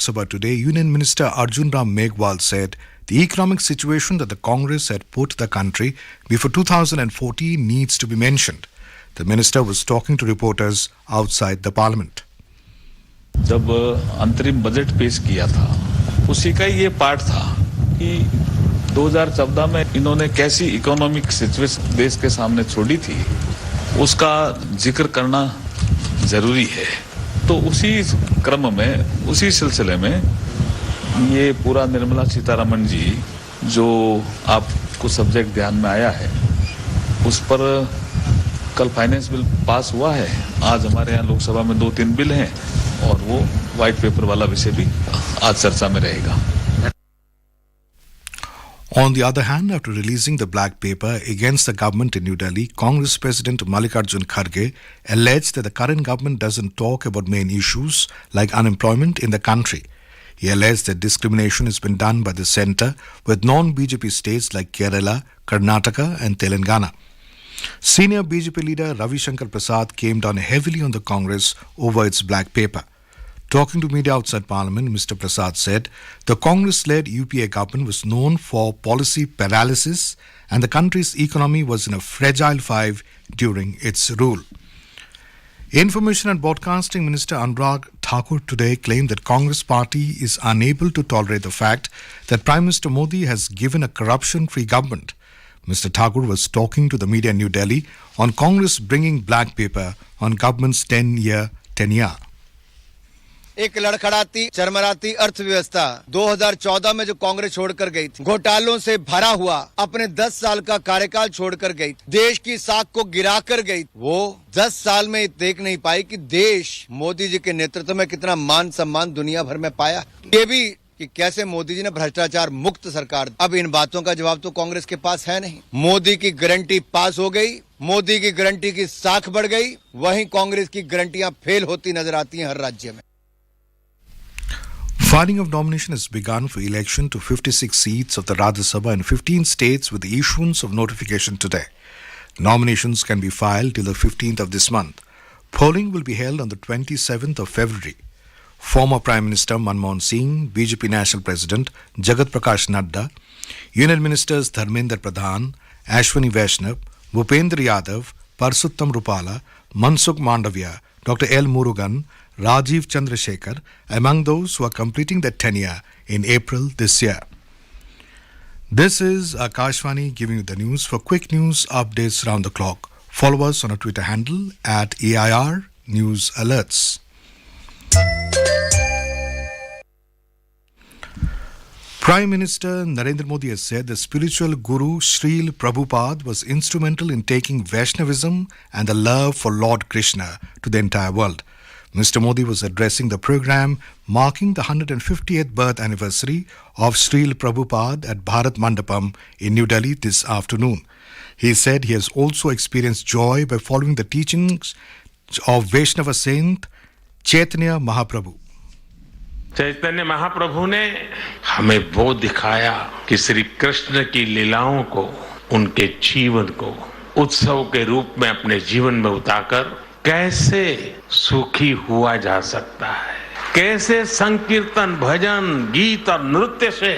Sabha today, Union Minister Arjun Ram Meghwal said the economic situation that the Congress had put the country before 2014 needs to be mentioned. The minister was talking to reporters outside the parliament. जब अंतरिम budget पेश किया था उसी का ये part था कि 2014 में इन्होंने कैसी इकोनॉमिक सिचुएशन देश के सामने छोड़ी थी उसका जिक्र करना जरूरी है। तो उसी क्रम में उसी सिलसिले में ये पूरा निर्मला सीतारमण जी जो आपको सब्जेक्ट ध्यान में आया है उस पर कल फाइनेंस बिल पास हुआ है। आज हमारे यहाँ लोकसभा में 2-3 बिल हैं और वो व्हाइट पेपर वाला विषय भी आज चर्चा में रहेगा। On the other hand, after releasing the black paper against the government in New Delhi, Congress President Mallikarjun Kharge alleged that the current government doesn't talk about main issues like unemployment in the country. He alleged that discrimination has been done by the centre with non-BJP states like Kerala, Karnataka and Telangana. Senior BJP leader Ravi Shankar Prasad came down heavily on the Congress over its black paper. Talking to media outside Parliament, Mr. Prasad said the Congress-led UPA government was known for policy paralysis and the country's economy was in a fragile five during its rule. Information and Broadcasting Minister Anurag Thakur today claimed that Congress party is unable to tolerate the fact that Prime Minister Modi has given a corruption-free government. Mr. Thakur was talking to the media in New Delhi on Congress bringing black paper on government's 10-year tenure. एक लड़खड़ाती चरमराती अर्थव्यवस्था 2014 में जो कांग्रेस छोड़कर गई थी, घोटालों से भरा हुआ अपने 10 साल का कार्यकाल छोड़कर गई, देश की साख को गिराकर गई, वो 10 साल में देख नहीं पाई कि देश मोदी जी के नेतृत्व में कितना मान सम्मान दुनिया भर में पाया। ये भी कि कैसे मोदी जी ने भ्रष्टाचार मुक्त सरकार। अब इन बातों का जवाब तो कांग्रेस के पास है नहीं। मोदी की गारंटी पास हो गई, मोदी की गारंटी की साख बढ़ गई, वहीं कांग्रेस की गारंटियां फेल होती नजर आती हैं हर राज्य में। Filing of nomination has begun for election to 56 seats of the Rajya Sabha in 15 states with the issuance of notification today. Nominations can be filed till the 15th of this month. Polling will be held on the 27th of February. Former Prime Minister Manmohan Singh, BJP National President Jagat Prakash Nadda, Union Ministers Dharmendra Pradhan, Ashwani Vaishnav, Bhupendra Yadav, Parsuttam Rupala, Mansukh Mandavia, Dr. L. Murugan, Rajiv Chandrasekhar, among those who are completing their tenure in April this year. This is Akashvani giving you the news. For quick news updates round the clock, follow us on our Twitter handle at AIR News Alerts. Prime Minister Narendra Modi has said the spiritual guru Srila Prabhupada was instrumental in taking Vaishnavism and the love for Lord Krishna to the entire world. Mr. Modi was addressing the program marking the 150th birth anniversary of Srila Prabhupada at Bharat Mandapam in New Delhi this afternoon. He said he has also experienced joy by following the teachings of Vaishnava saint Chaitanya Mahaprabhu. Chaitanya Mahaprabhu ने हमें वो दिखाया कि श्री कृष्ण की लीलाओं को, उनके जीवन को उत्सव के रूप में अपने जीवन में उतारकर कैसे सुखी हुआ जा सकता है, कैसे संकीर्तन, भजन, गीत और नृत्य से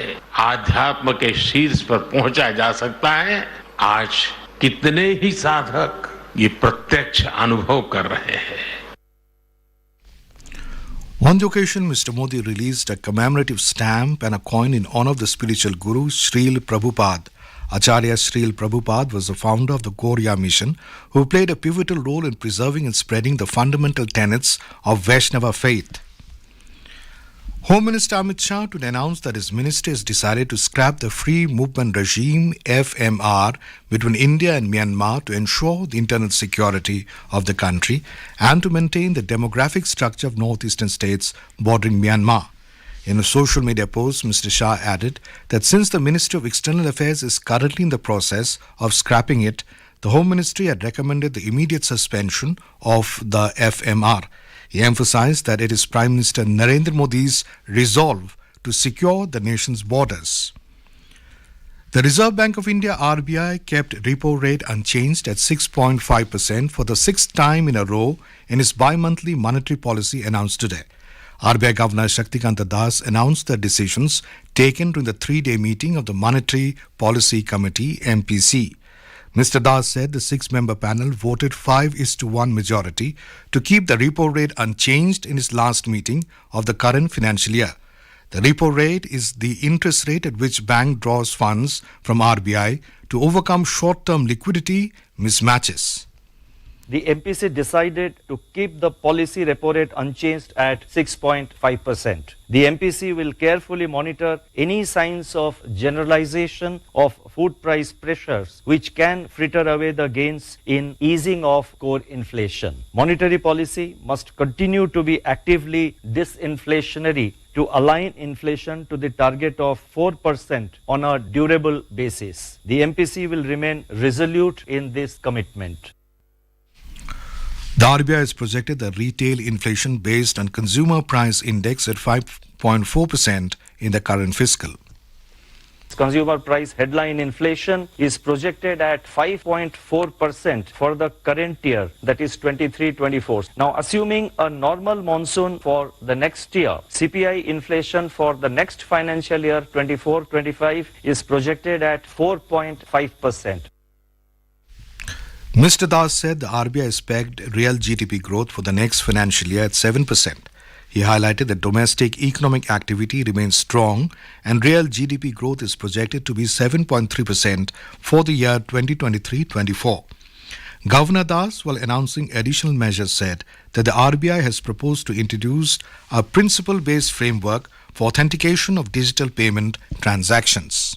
आध्यात्म के शीर्ष पर पहुंचा जा सकता है। आज कितने ही साधक ये प्रत्यक्ष अनुभव कर रहे हैं। On the occasion, Mr. Modi released a commemorative stamp and a coin in honor of the spiritual guru Srila Prabhupada. Acharya Srila Prabhupada was the founder of the Gauriya mission, who played a pivotal role in preserving and spreading the fundamental tenets of Vaishnava faith. Home Minister Amit Shah today announced that his ministry has decided to scrap the free movement regime FMR between India and Myanmar to ensure the internal security of the country and to maintain the demographic structure of northeastern states bordering Myanmar. In a social media post, Mr. Shah added that since the Ministry of External Affairs is currently in the process of scrapping it, the Home Ministry had recommended the immediate suspension of the FMR. He emphasized that it is Prime Minister Narendra Modi's resolve to secure the nation's borders. The Reserve Bank of India (RBI) kept repo rate unchanged at 6.5% for the sixth time in a row in its bi-monthly monetary policy announced today. RBI Governor Shaktikanta Das announced the decisions taken during the three-day meeting of the Monetary Policy Committee (MPC). Mr. Das said the six-member panel voted 5:1 majority to keep the repo rate unchanged in its last meeting of the current financial year. The repo rate is the interest rate at which bank draws funds from RBI to overcome short-term liquidity mismatches. The MPC decided to keep the policy repo rate unchanged at 6.5%. The MPC will carefully monitor any signs of generalization of food price pressures which can fritter away the gains in easing of core inflation. Monetary policy must continue to be actively disinflationary to align inflation to the target of 4% on a durable basis. The MPC will remain resolute in this commitment. The RBI has projected the retail inflation based on consumer price index at 5.4% in the current fiscal. Consumer price headline inflation is projected at 5.4% for the current year, that is 23-24. Now, assuming a normal monsoon for the next year, CPI inflation for the next financial year 24-25 is projected at 4.5%. Mr. Das said the RBI expects real GDP growth for the next financial year at 7%. He highlighted that domestic economic activity remains strong and real GDP growth is projected to be 7.3% for the year 2023-24. Governor Das, while announcing additional measures, said that the RBI has proposed to introduce a principle-based framework for authentication of digital payment transactions.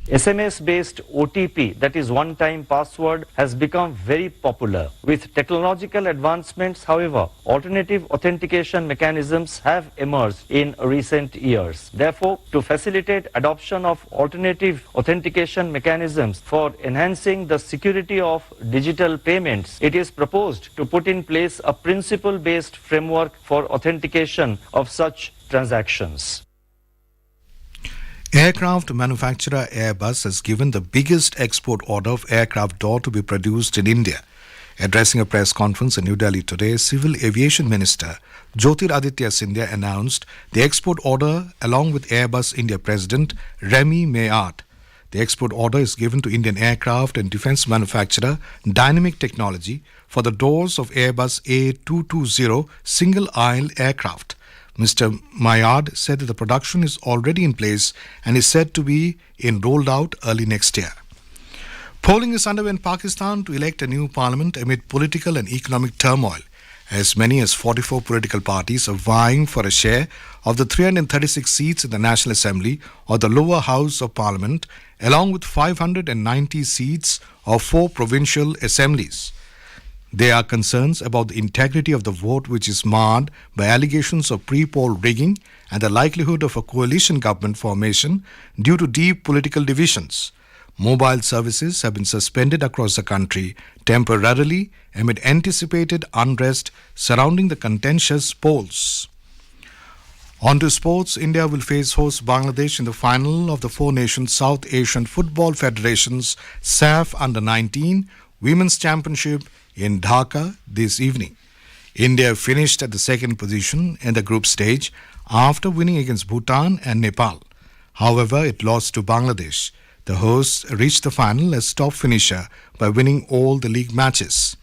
SMS-based OTP, that is one-time password, has become very popular. With technological advancements, however, alternative authentication mechanisms have emerged in recent years. Therefore, to facilitate adoption of alternative authentication mechanisms for enhancing the security of digital payments, it is proposed to put in place a principle-based framework for authentication of such transactions. Aircraft manufacturer Airbus has given the biggest export order of aircraft door to be produced in India. Addressing a press conference in New Delhi today, Civil Aviation Minister Jyotiraditya Scindia announced the export order along with Airbus India President Remy Mayard. The export order is given to Indian aircraft and defence manufacturer Dynamic Technology for the doors of Airbus A220 single-aisle aircraft. Mr. Mayard said that the production is already in place and is said to be rolled out early next year. Polling is underway in Pakistan to elect a new parliament amid political and economic turmoil. As many as 44 political parties are vying for a share of the 336 seats in the National Assembly or the lower house of parliament, along with 590 seats of 4 provincial assemblies. There are concerns about the integrity of the vote, which is marred by allegations of pre-poll rigging and the likelihood of a coalition government formation due to deep political divisions. Mobile services have been suspended across the country temporarily amid anticipated unrest surrounding the contentious polls. On to sports, India will face host Bangladesh in the final of the four-nation South Asian Football Federation's SAFF Under-19 Women's Championship in Dhaka this evening. India finished at the second position in the group stage after winning against Bhutan and Nepal. However, it lost to Bangladesh. The hosts reached the final as top finisher by winning all the league matches.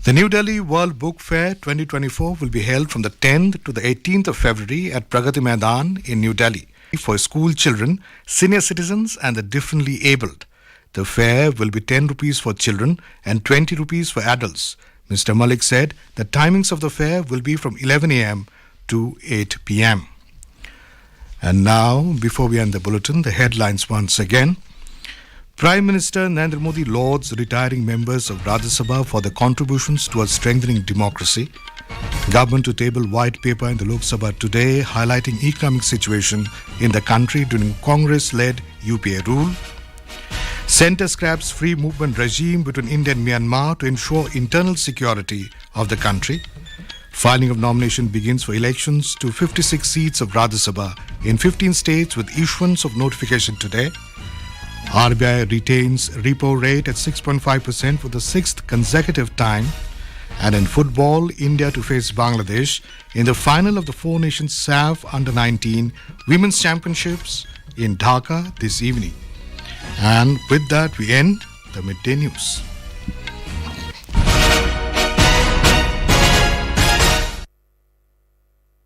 The New Delhi World Book Fair 2024 will be held from the 10th to the 18th of February at Pragati Maidan in New Delhi for school children, senior citizens and the differently abled. The fare will be 10 rupees for children and 20 rupees for adults. Mr. Malik said the timings of the fair will be from 11 a.m. to 8 p.m. And now, before we end the bulletin, the headlines once again. Prime Minister Narendra Modi lauds retiring members of Rajya Sabha for their contributions towards strengthening democracy. Government to table white paper in the Lok Sabha today, highlighting economic situation in the country during Congress-led UPA rule. Centre scraps free movement regime between India and Myanmar to ensure internal security of the country. Filing of nomination begins for elections to 56 seats of Rajya Sabha in 15 states with issuance of notification today. RBI retains repo rate at 6.5% for the 6th consecutive time. And in football, India to face Bangladesh in the final of the Four Nations SAFF Under-19 Women's Championships in Dhaka this evening. And with that, we end the midday news.